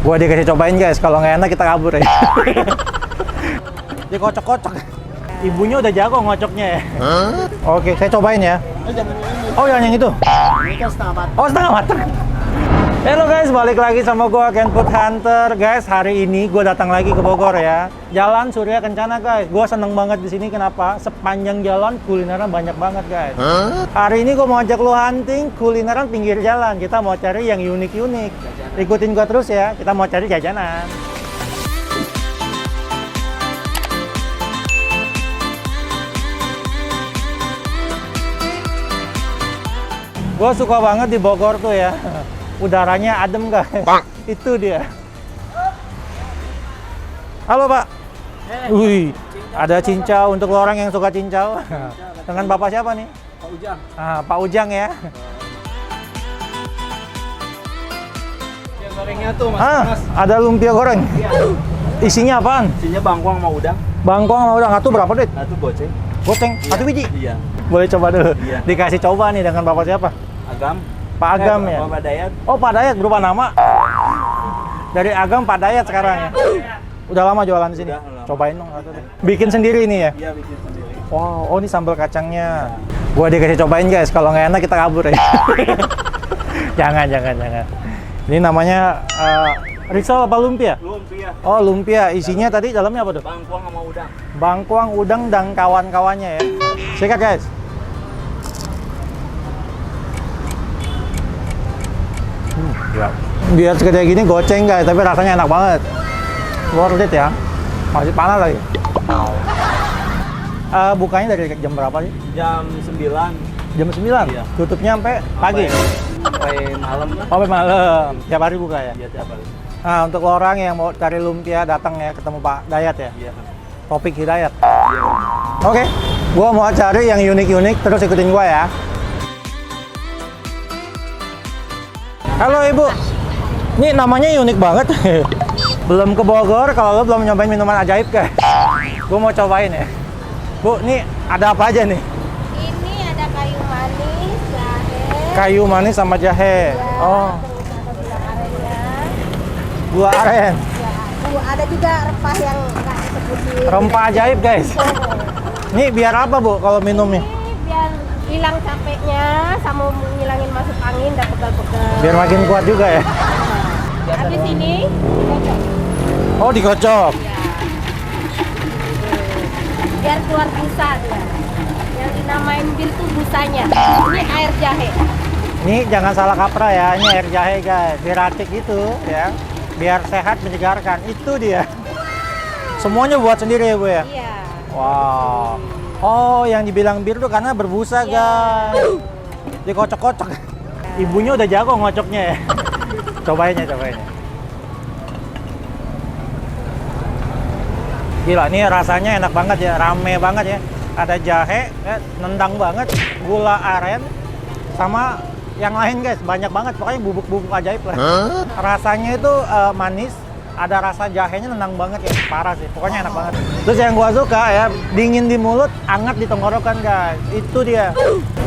Gua dikasih cobain guys, kalau nggak enak kita kabur ya. Dia kocok-kocok. Ibunya udah jago ngocoknya ya. Oke, saya cobain ya. Oh, yang itu. Ini kan setengah matang. Oh, setengah matang. Halo guys, balik lagi sama gua Ken Food Hunter. Guys, hari ini gua datang lagi ke Bogor ya. Jalan Surya Kencana guys. Gua seneng banget di sini, kenapa? Sepanjang jalan kulineran banyak banget guys. Hari ini gua mau ajak lu hunting kulineran pinggir jalan. Kita mau cari yang unik-unik. Ikutin gua terus ya. Kita mau cari jajanan. Gue suka banget di Bogor tuh ya, udaranya adem guys. Itu dia. Halo Pak. Wih, ada cincau untuk orang yang suka cincau. Dengan Bapak siapa nih? Pak Ujang. Pak Ujang ya. Yang gorengnya tuh mas. Ada lumpia goreng. Iya. Isinya apaan? Isinya bangkuang sama udang. Bangkuang sama udang. Satu berapa duit? Satu goceng. Goceng, satu biji? Iya. Boleh coba dulu. Iya. Dikasih coba nih dengan Bapak siapa? Agam. Pak Agam ya? Pak Dayat. Oh, Pak Dayat berubah nama. Dari Agam Pak Dayat sekarang ya. Udah lama jualan di sini. Udah lama. Cobain dong satu deh. Bikin sendiri ini ya? Iya, bikin sendiri. Wow, oh ini sambal kacangnya. Gua dikasih cobain guys, kalau nggak enak kita kabur ya. jangan. Ini namanya risol apa lumpia? Lumpia. Oh, lumpia. Isinya tadi dalamnya apa tuh? Bangkuang sama udang. Bangkuang, udang, dan kawan-kawannya ya. Sikat guys. Ya. Biar segede gini goceng guys, tapi rasanya enak banget. Worth it ya. Masih panas lagi. Bukanya dari jam berapa sih? Jam 9. Jam 9? Iya. Tutupnya sampai pagi? Sampai malam lah. Sampai malam. Tiap hari buka ya? Iya, tiap hari. Nah, untuk orang yang mau cari lumpia datang ya ketemu Pak Dayat ya? Iya. Topik Hidayat. Iya. Oke, gua mau cari yang unik-unik, terus ikutin gua ya. Halo Ibu, ini namanya unik banget. Belum ke Bogor, kalau lo belum nyobain minuman ajaib guys. Gua mau cobain ya. Bu, ini ada apa aja nih? Ini ada kayu manis, jahe. Kayu manis sama jahe. Ya, Oh, terus ada gula arennya. gula aren. Ya, ada juga rempah yang nggak disebutin. Rempah ajaib guys. Ini biar apa Bu kalau minumnya? Ini biar hilang capeknya, sama ngilangin masuk angin dan pegal-pegal. Biar makin kuat juga ya. Habis ini dikocok. Oh, dikocok. Ya. Biar keluar busa dia. Yang dinamain bir tuh busanya. Ini air jahe. Ini jangan salah kaprah ya, ini air jahe guys, diracik gitu ya, biar sehat menyegarkan. Itu dia. Semuanya buat sendiri ya Bu ya? Iya. Wow. Oh, yang dibilang bir tuh karena berbusa Iya. guys. Dikocok-kocok. Ibunya udah jago ngocoknya ya. Cobain ya. Gila, ini rasanya enak banget ya, rame banget ya. Ada jahe, ya, nendang banget, gula aren, sama yang lain guys, banyak banget. Pokoknya bubuk-bubuk ajaib lah. Rasanya itu manis, ada rasa jahenya nendang banget ya, parah sih. Pokoknya enak banget. Terus yang gua suka ya, dingin di mulut, hangat di tenggorokan guys. Itu dia.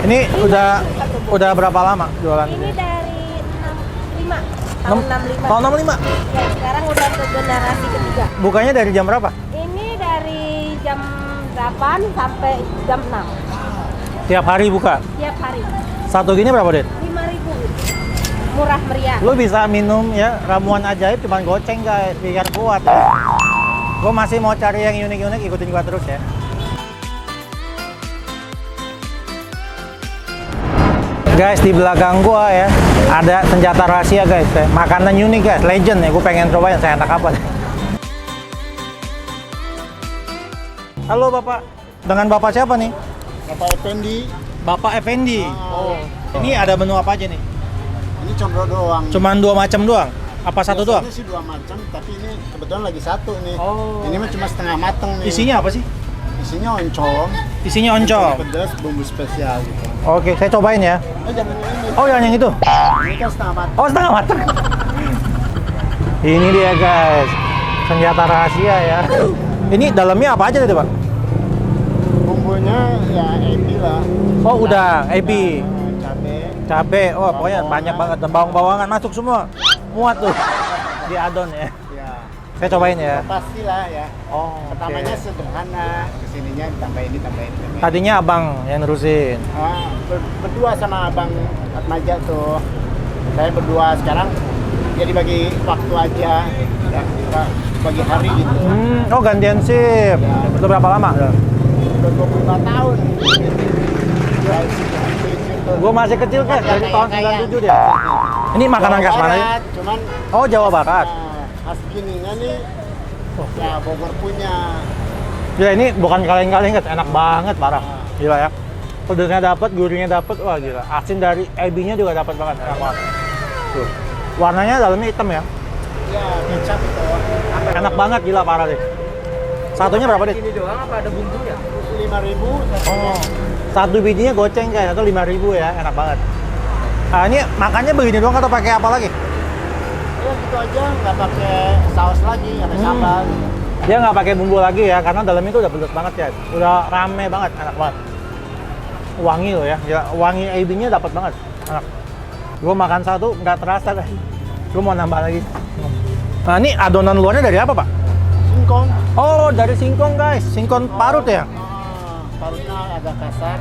Ini udah berapa lama jualan? Ini dari 65 tahun 65. Tahun 65? Ya, sekarang udah ke generasi ketiga. Bukanya dari jam berapa? Ini dari jam 8 sampai jam 6. Tiap hari buka? Tiap hari. Satu gini berapa, Det? 5.000. Murah meriah. Lu bisa minum ya ramuan ajaib cuman goceng guys, biar kuat ya. Gue masih mau cari yang unik-unik, ikutin gua terus ya. Guys, di belakang gua ya ada senjata rahasia guys, makanan unik guys, legend ya. Gue pengen cobain, saya enak apa nih. Halo Bapak, dengan Bapak siapa nih? Bapak Effendi. Bapak Effendi. Oh. Ini ada menu apa aja nih? Ini combro doang. Cuman 2 macam doang? Apa satu doang? Biasanya sih 2 macam, tapi ini kebetulan lagi satu nih. Oh. Ini mah cuma setengah mateng nih. Isinya apa sih? Isinya oncom. Isinya oncom. Pedas, bumbu spesial gitu. Oke, saya cobain ya. Jangan ini. Oh, yang itu? Ini kan setengah mateng. Oh, setengah matang. Ini dia guys, senjata rahasia ya. Ini dalamnya apa aja tadi Pak? Bumbunya ya ebi lah. Oh, udang, ebi. Cabai. Cabe, oh pokoknya banyak banget, dan bawang-bawangan masuk semua, muat tuh. diadon ya. Ya. Saya cobain ya. Pastilah ya. Oh, oke. Pertamanya sederhana, kesininya tambah ini, tambah ini. Tadinya abang yang nerusin. Berdua sama Abang Atmaja tuh. Saya berdua sekarang jadi bagi waktu aja. Ya, kita bagi hari gitu. Oh gantian shift. Itu berapa lama? Udah 25 tahun. Ya, gitu. Gue masih kecil kan, dari tahun 97 dia. Ini makanan khas mana ya? Cuman Oh Jawa Barat. khas gininya nih, ya Bogor punya. Ya ini bukan kaleng-kaleng kan, enak banget parah. Gila ya. Pedasnya dapat, gurihnya dapat, wah gila. Asin dari ebinya juga dapat banget, enak banget. Tuh. Warnanya dalamnya hitam ya. Ya, kecap itu. Enak banget, gila parah deh. Satunya berapa deh? Ini doang apa ada bumbunya? 5.000. Oh, satu bijinya goceng kayak atau 5.000 ya, enak banget. Ah, ini makannya begini doang atau pakai apa lagi? Ya gitu aja, nggak pakai saus lagi, nggak pakai sambal. Dia nggak pakai bumbu lagi ya, karena dalamnya itu udah pedas banget ya, udah rame banget, enak banget. Wangi loh ya, wangi ebinya dapat banget, enak. Gue makan satu nggak terasa deh, gue mau nambah lagi. Nah ini adonan luarnya dari apa pak? Singkong. Oh dari singkong guys, singkong parut ya? Parutnya agak kasar.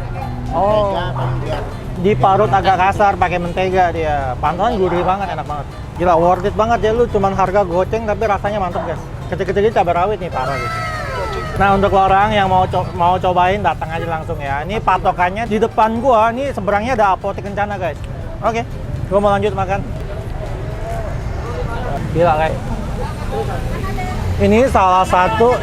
Oh. Mentega paling biar. Diparut agak kasar pakai mentega dia. Pantasan gurih banget, enak banget. Gila worth it banget ya, lu cuman harga goceng tapi rasanya mantep guys. Kecil-kecil ini cabai rawit nih parah gitu. Nah untuk orang yang mau cobain datang aja langsung ya. Ini patokannya di depan gua, ini seberangnya ada apotek Kencana guys. Oke, gua mau lanjut makan. Gila guys. Ini salah satu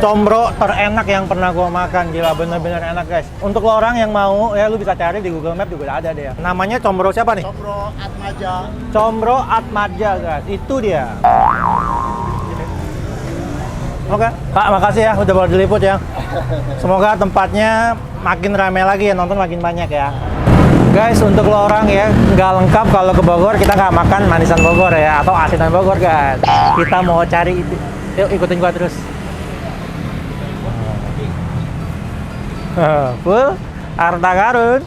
combro terenak yang pernah gua makan, gila bener-bener enak guys. Untuk lo orang yang mau ya lu bisa cari di Google Map juga ada deh. Namanya combro siapa nih? Combro Atmaja. Combro Atmaja guys, itu dia. Oke, Pak makasih ya udah bawa diliput ya. Semoga tempatnya makin ramai lagi ya, nonton makin banyak ya. Guys, untuk lo orang ya nggak lengkap kalau ke Bogor kita nggak makan manisan Bogor ya atau asinan Bogor guys. Kita mau cari itu. Yuk ikutin gua terus. Full harta karun.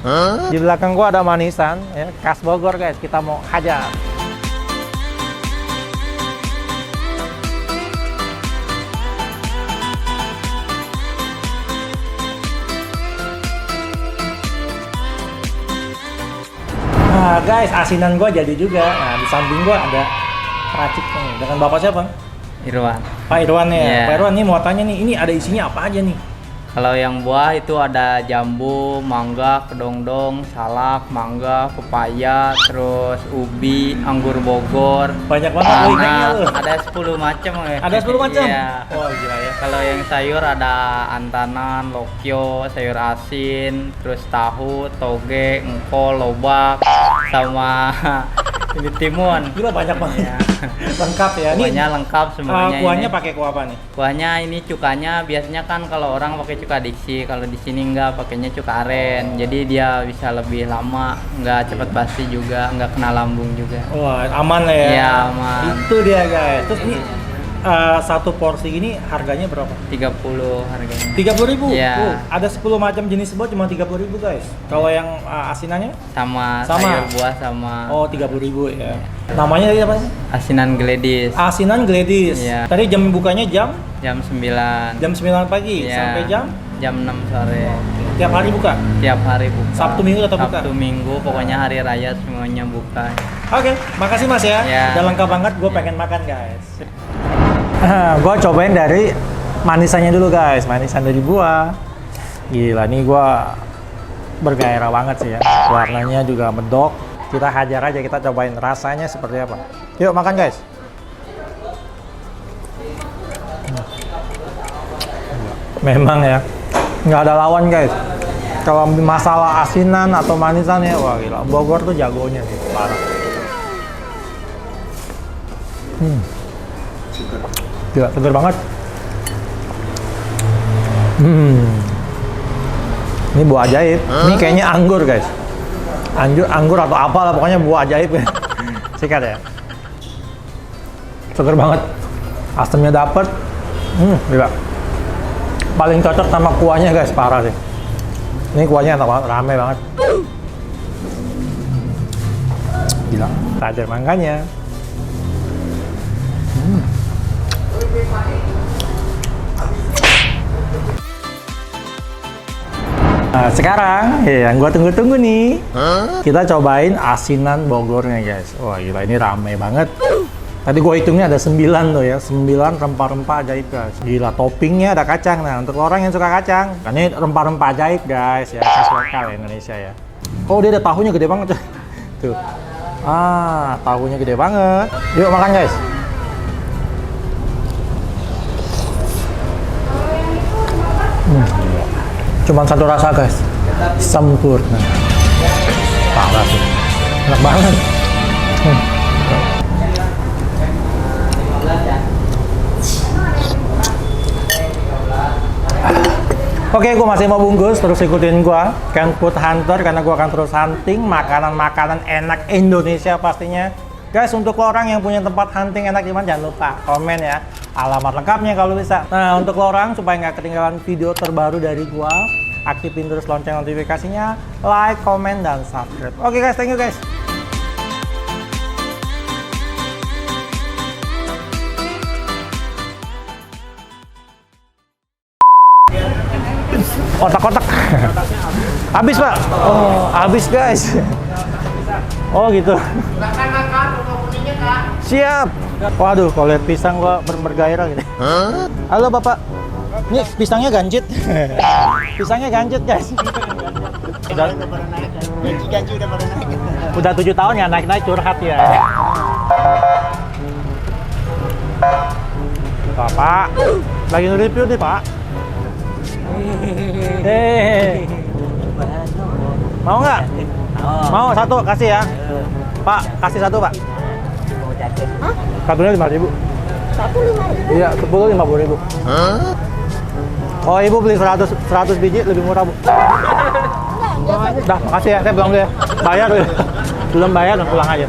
Di belakang gua ada manisan ya, khas Bogor guys. Kita mau hajar. Nah guys, asinan gua jadi juga. Nah di samping gua ada racik nih. Dengan bapak siapa? Irwan. Pak Irwan ya. Iya. Pak Irwan nih mau tanya nih, ini ada isinya apa aja nih? Kalau yang buah itu ada jambu, mangga, kedongdong, salak, mangga, pepaya, terus ubi, anggur Bogor. Banyak banget lu ingatnya lu. Ada 10 macam ya. Ada 10 macam? Iya. Oh gila ya. Kalau yang sayur ada antanan, lokyo, sayur asin, terus tahu, toge, engkol, lobak, sama ini timun. Gila banyak banget. Iya. Lengkap ya. Kuahnya lengkap semuanya. Kuahnya ini. pakai kuah apa nih? Kuahnya ini cukanya biasanya kan kalau orang pakai cuka diksi, kalau di sini enggak pakainya cuka aren. Jadi dia bisa lebih lama, enggak cepat basi juga, enggak kena lambung juga. Wah, aman lah ya. Iya, aman. Itu dia guys. Terus ini satu porsi ini harganya berapa? 30 harganya. 30.000. Iya. Ada 10 macam jenis buah cuma 30.000 guys. Kalau yang asinannya? Sama Sama. sayur buah sama Oh, 30.000 ya. Namanya tadi apa sih? asinan geledis. Asinan Gladys. Iya. Tadi jam bukanya jam Jam 9. 9 pagi Iya. sampai jam jam 6 sore. tiap hari buka. Tiap hari buka. Sabtu Minggu tetap buka? Sabtu Minggu, pokoknya hari raya semuanya buka. Oke, makasih Mas ya. Iya. Udah lengkap banget, gue pengen makan guys. Gue cobain dari manisannya dulu guys, manisan dari buah. Gila nih gue bergairah banget sih ya. Warnanya juga medok. Kita hajar aja, kita cobain rasanya seperti apa. Yuk makan guys. Memang ya, nggak ada lawan guys. Kalau masalah asinan atau manisan ya, wah gila. Bogor tuh jagonya sih, parah. Gila, seger banget. Ini buah ajaib. Ini kayaknya anggur guys. Anggur atau apalah, pokoknya buah ajaib ya. Sikat ya. Seger banget. Asamnya dapet. Gila. Paling cocok sama kuahnya guys, parah sih. Ini kuahnya enak banget, rame banget. Gila, tajam mangkanya. Nah, sekarang yang gua tunggu-tunggu nih, kita cobain asinan Bogornya guys. Wah gila, ini rame banget. Tadi gua hitungnya ada 9 tuh ya, 9 rempah-rempah ajaib guys. Gila, toppingnya ada kacang. Nah untuk orang yang suka kacang, kan ini rempah-rempah ajaib guys ya, khas lokal Indonesia ya. Oh dia ada tahunya gede banget tuh. Tahunya gede banget. Yuk makan guys. Cuman satu rasa guys, sempurna. Parah sih, enak banget. Oke, gue masih mau bungkus, terus ikutin gue Ken Food Hunter karena gue akan terus hunting makanan-makanan enak Indonesia pastinya. Guys, untuk lo orang yang punya tempat hunting enak gimana, jangan lupa komen ya alamat lengkapnya kalau bisa. Nah, untuk lo orang supaya nggak ketinggalan video terbaru dari gue, aktifin terus lonceng notifikasinya, like, komen, dan subscribe. Oke guys, thank you guys. Kotak-kotak. Habis pak. Oh, habis guys. Oh gitu. Siap. Waduh, kalau lihat pisang gua bergairah gitu. Halo bapak. Ini pisangnya ganjit. Pisangnya ganjit guys. Gaji udah pada naik. Udah 7 tahun ya naik-naik curhat ya. Bapak, lagi nge-review nih pak. Mau nggak? Mau satu kasih ya. Pak, kasih satu pak. Satunya 5.000. Satu 5.000. Iya, 10 50.000. Oh ibu beli 100 biji lebih murah bu. Dah, makasih ya. Saya pulang dulu ya. Bayar dulu. Belum bayar dan pulang aja.